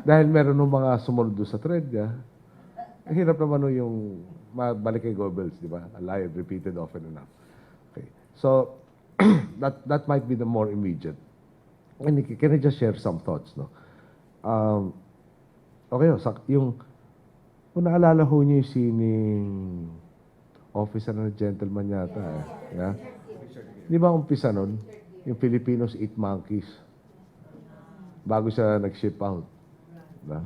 Dahil meron ng mga sumunod doon sa thread niya, ang hirap naman nun yung balik kay Goebbels, di ba? A lie repeated often enough. Okay. So, that might be the more immediate. And can I just share some thoughts, no? Okay, kung naalala ho niyo yung sining officer na gentleman yata, eh. Yeah? Di ba umpisa nun? Yung Filipinos eat monkeys. Bago siya nag-ship out. Diba?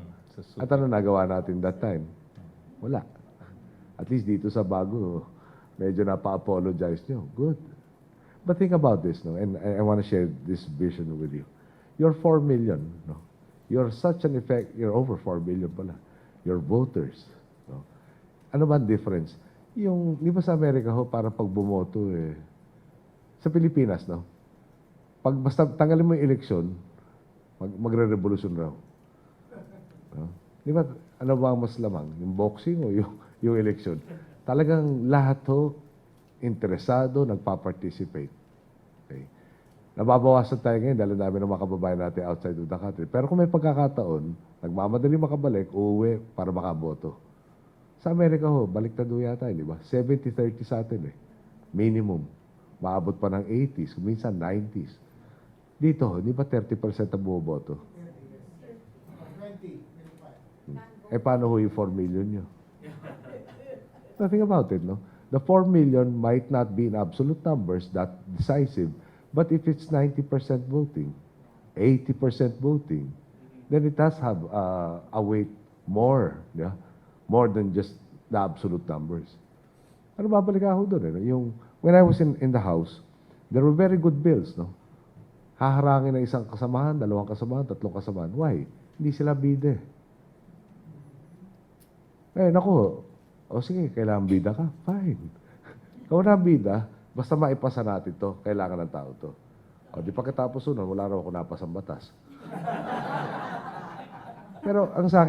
At ano nagawa natin that time? Wala. At least dito sa bago, medyo napa-apologize nyo. Good. But think about this, no? And I want to share this vision with you. You're 4 million, no? You're such an effect, you're over 4 million pala. You're voters, no? Ano ba ang difference? Yung, di ba sa Amerika ho, para pag bumoto, eh, sa Pilipinas, no? Pag basta tanggalin mo yung eleksyon, magre-revolution raw. No? Di ba, ano ba ang mas lamang? Yung boxing o yung eleksyon? Talagang lahat ho, interesado, nagpa-participate. Okay. Nababawasan tayo ngayon dahil dami ng mga kababayan natin outside of the country. Pero kung may pagkakataon, nagmamadali makabalik, uuwi para makaboto. Sa Amerika ho, baliktad ho yata, di ba? 70-30 sa atin eh. Minimum. Maabot pa ng 80s, minsan 90s. Dito, di ba 30% ang bumoboto? 20. Eh, paano ho yung 4 million nyo? Nothing about it, no? The 4 million might not be in absolute numbers that decisive, but if it's 90% voting, 80% voting, then it does have a weight more, yeah? More than just the absolute numbers. Ano babalik ako doon? Eh? When I was in the house, there were very good bills, no? Haharangin na isang kasamahan, dalawang kasamahan, tatlong kasamahan. Why? Hindi sila bida. Eh, naku, o sige, kailangan bida ka? Fine. Kung na bida, basta maipasa natin to, kailangan ng tao to. O, di pagkatapos nun, wala raw ako napasang batas. Pero ang sa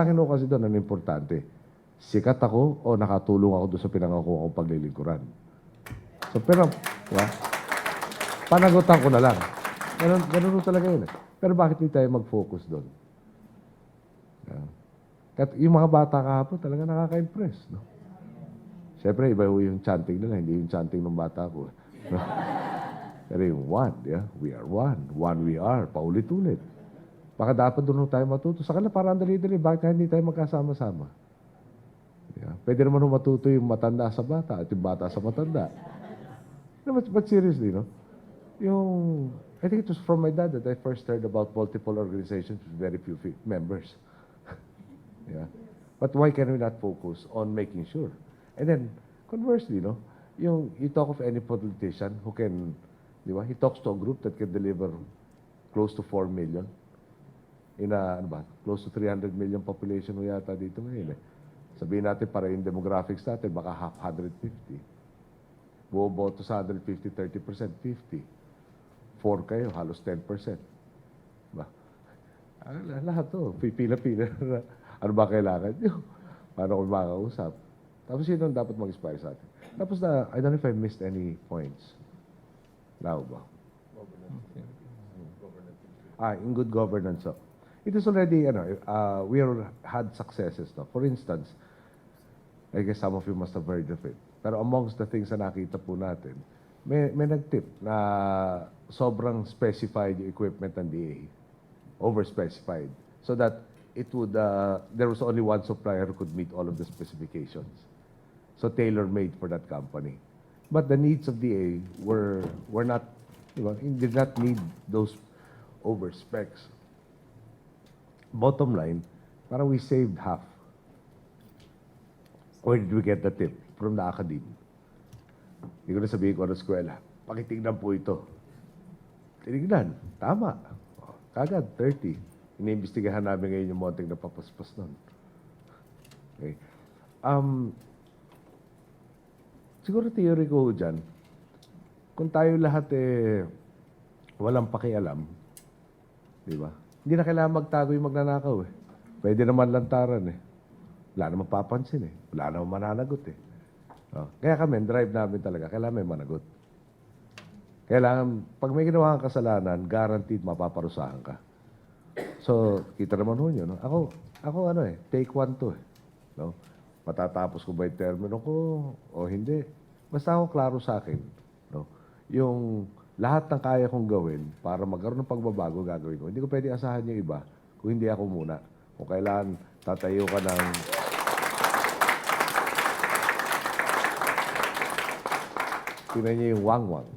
akin ho kasi doon, ang importante, sikat ako o nakatulong ako doon sa pinangako akong paglilingkuran. So, pero, diba? Panagutan ko na lang. Ganun talaga yun. Pero bakit hindi tayo mag-focus doon? Yeah. At yung mga bata kahapon, talaga nakaka-impress. No? Siyempre, iba yung chanting nila, hindi yung chanting ng bata ko. No? Pero yung one, yeah? We are one. One we are. Paulit-ulit. Baka dapat doon tayo matuto. Sa kanila parang dali-dali. Bakit hindi tayo magkasama-sama? Yeah. Pwede naman matuto yung matanda sa bata at yung bata sa matanda. No, but seriously, no? I think it was from my dad that I first heard about multiple organizations with very few members. Yeah. But why can we not focus on making sure? And then, conversely, no? You talk of any politician who can, di ba? He talks to a group that can deliver close to 4 million. Close to 300 million population ho yata dito ngayon eh. Sabihin natin para yung demographics natin, baka half 150. Buoboto sa 150, 30%, 50. 4 kayo, halos 10%. Ba? Lahat to, pipila-pila. Ano ba kailangan nyo? Paano ko makakausap? Tapos yun ang dapat mag-inspire sa atin. Tapos I don't know if I missed any points. Now ba? In good governance. So. It is already, we had successes. No? For instance, I guess some of you must have heard of it. Pero amongst the things na nakita po natin, may nag-tip na sobrang specified yung equipment ng DA. Over-specified. So that there was only one supplier who could meet all of the specifications. So tailor-made for that company. But the needs of DA were not, did not need those over-specs. Bottom line, parang we saved half. Where did we get the tip? From the academe. Hindi ko na sabihin ko ano eskwela. Pakitignan po ito. Tinignan. Tama. Kagad, 30. Iniimbestigahan namin ngayon yung monting na papaspas nun. Okay. Siguro theory ko dyan, kung tayo lahat walang pakialam, di ba? Hindi na kailangan magtago yung magnanakaw eh. Pwede naman lantaran eh. Wala namang papansin eh. Wala namang mananagot eh. Kaya kami, drive namin talaga, kailangan may managot. Kailangan, pag may ginawa kang kasalanan, guaranteed mapaparusahan ka. So, kita naman ho nyo, no? Ako ano take one to no? Matatapos ko ba yung termino ko o hindi? Basta ako klaro sa akin, no? Yung lahat ng kaya kong gawin para magkaroon ng pagbabago gagawin ko. Hindi ko pwede asahan yung iba kung hindi ako muna. Kung kailangan tatayo ka ng tingnan niyo yung wang-wang.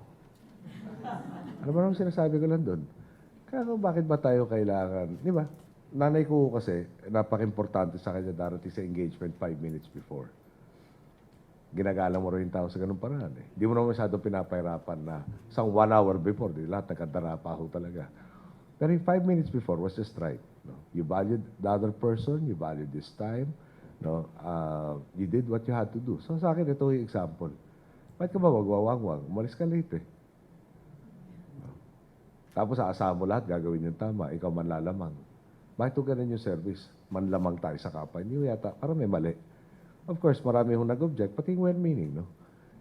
Ano ba naman sinasabi ko lang doon? Kaya bakit ba tayo kailangan, di ba? Nanay ko kasi, napaka-importante sa kanya darating sa engagement 5 minutes before. Ginagalang mo rin yung tao sa ganung paraan. Hindi mo naman masyadong pinapahirapan na isang 1 hour before, di lahat nagkadara pa ako talaga. Pero yung 5 minutes before was just right. No? You valued the other person, you valued this time, no? You did what you had to do. So sa akin, ito yung example. Bakit ka ba wagwawangwang? Umalis ka late eh. Tapos aasahan mo lahat, gagawin yung tama. Ikaw manlalamang. Bakit ito ganun yung service? Manlamang tayo sa kapwa. Hindi yata, parang may mali. Of course, marami hong nag-object, pati yung well-meaning, no?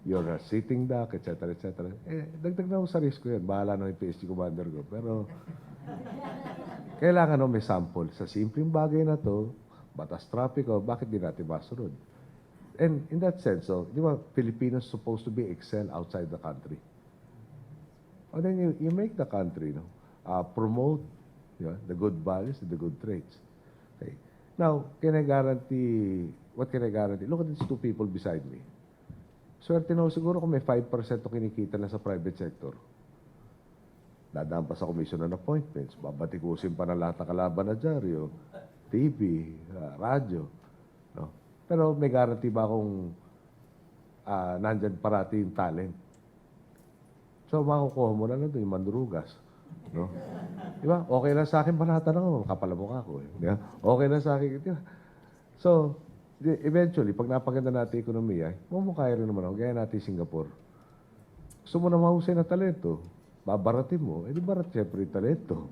You're a sitting duck, etc., etc. Dagdag na sa risk ko yan. Bahala na yung PSG commander ko. Pero, kailangan may sample. Sa simpleng bagay na to, batas trapiko, bakit di natin masunod? And in that sense, di ba, Filipinos supposed to be excel outside the country. And then you make the country, promote the good values and the good traits. Okay. Now, what can I guarantee? Look at these two people beside me. Swerte na siguro kung may 5% o kinikita na sa private sector. Dadaan pa sa commission on appointments, babatikusin pa ng lahat ng kalaban na dyaryo, TV, radyo. No? Pero may guarantee ba kung nandyan parati yung talent? So, makukuha mo na lang doon yung mandurugas. No? Di ba? Okay lang sa akin panatan ako, kapal mukha ko. Di ba? Okay lang sa akin. Di ba? So, eventually, pag napaganda natin yung ekonomiya, mamukaya rin naman ako. Gaya natin Singapore. Gusto mo na mahusay na talento, babaratin mo, di barat siyempre yung talento.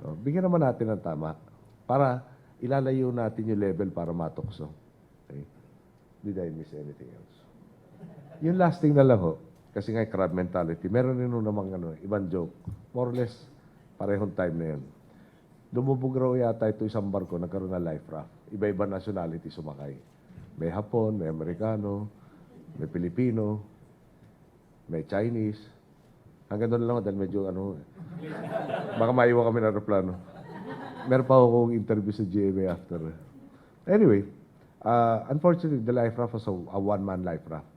No? Bigyan naman natin ng tama para ilalayo natin yung level para matukso. Okay? Did I miss anything else? Yung last thing na lang ho, kasi nga crab mentality, meron rin namang ibang joke. More or less, parehong time na yun. Lumubog raw yata ito isang barko, nagkaroon na life raft. Iba-iba nationality sumakay. May Hapon, may Amerikano, may Pilipino, may Chinese. Hanggang doon lang dahil medyo baka maiwan kami ng aeroplano. Meron pa akong interview sa GMA after. Anyway, unfortunately, the life raft was a one-man life raft.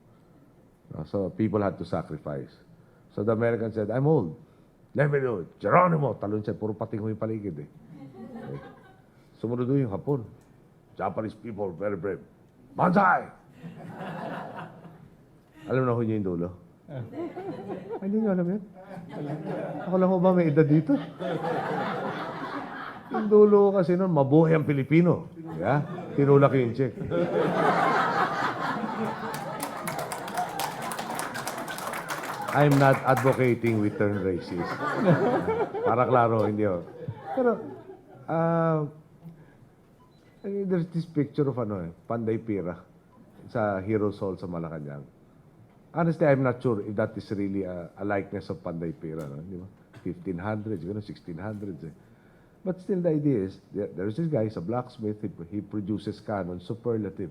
So people had to sacrifice. So the American said, I'm old. Let me do it. Geronimo! Talon siya, puro pating yung paligid eh. Okay. Sumunod doon yung Hapon. Japanese people, very brave. Banzai! Alam na ko niyo yung dulo? Ay, hindi niyo alam yun? Ako lang ko ba may edad dito? Yung dulo kasi nun, mabuhay ang Pilipino. Yeah? Tinulak yung check. I'm not advocating we turn racist. Para klaro, hindi ho. Pero, there's this picture of Panday Pira sa Heroes Hall sa Malacanang. Honestly, I'm not sure if that is really a likeness of Panday Pira. No? Di ba? 1500s, 1600s. But still, the idea is, there's this guy, he's a blacksmith, he produces cannon superlative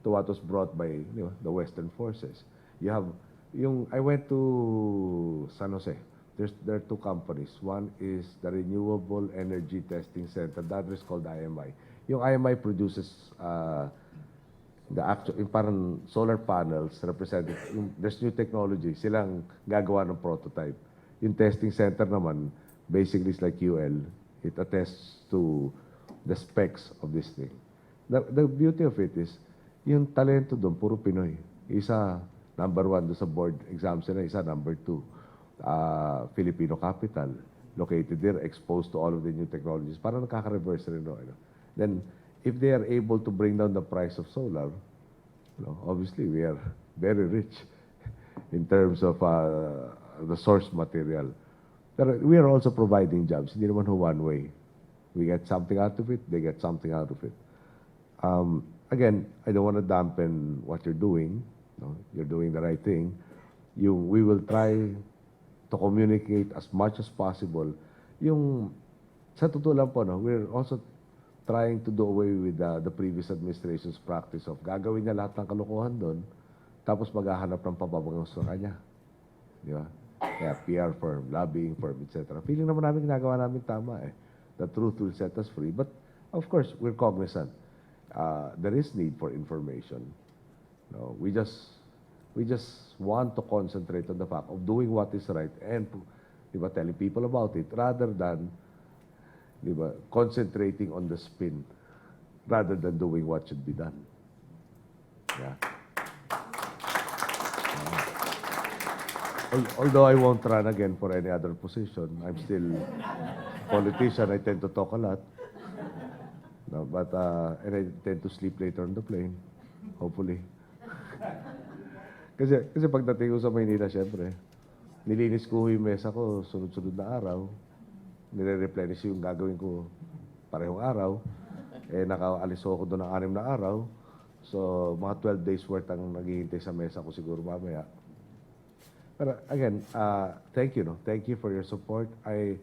to what was brought by the Western forces. You have I went to San Jose. There are two companies. One is the Renewable Energy Testing Center. The other is called IMI. Yung IMI produces yung parang solar panels represented. There's new technology. Silang gagawa ng prototype. Yung testing center naman, basically is like UL. It attests to the specs of this thing. The beauty of it is, yung talento doon, puro Pinoy. Isa, number 1 doon sa board exams na isa, number 2, Filipino capital, located there, exposed to all of the new technologies. Parang nakaka-reverse rin. Then, if they are able to bring down the price of solar, obviously we are very rich in terms of the source material. But we are also providing jobs. Hindi naman one way. We get something out of it, they get something out of it. Again, I don't want to dampen what you're doing. No, you're doing the right thing. We will try to communicate as much as possible yung Sa totoo lang po, no, we're also trying to do away with the previous administration's practice of gagawin niya lahat ng kalokohan doon, tapos maghahanap ng pababangos sa kanya. Di ba? Kaya PR firm, lobbying firm, etc. Feeling naman namin ginagawa namin tama eh. The truth will set us free. But of course, we're cognizant. There is need for information. No, we just want to concentrate on the fact of doing what is right and di ba, telling people about it rather than di ba, concentrating on the spin rather than doing what should be done. Yeah. Although I won't run again for any other position, I'm still a politician. I tend to talk a lot. No, but and I tend to sleep later on the plane, hopefully. kasi pagdating ko sa Maynila, syempre, nilinis ko yung mesa ko sunod-sunod na araw. Nire-replenish yung gagawin ko parehong araw. Eh, nakaalis ako doon ng 6 na araw. So, mga 12 days worth ang naghihintay sa mesa ko siguro mamaya. Pero again, thank you, no? Thank you for your support. I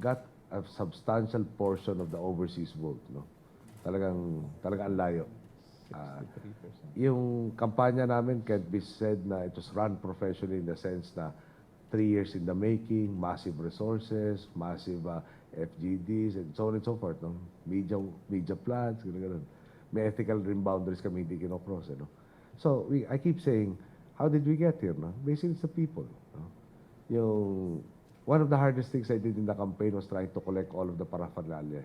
got a substantial portion of the overseas vote, no? Talagang ang layo. Yung kampanya namin can't be said na it was run professionally in the sense na 3 years in the making, massive resources, massive FGDs, and so on and so forth, no? Media plans, gano'n. May ethical rin boundaries kami hindi kinocross, no? So, I keep saying, how did we get here, no? Basically, it's the people, no? One of the hardest things I did in the campaign was trying to collect all of the paraphernalia.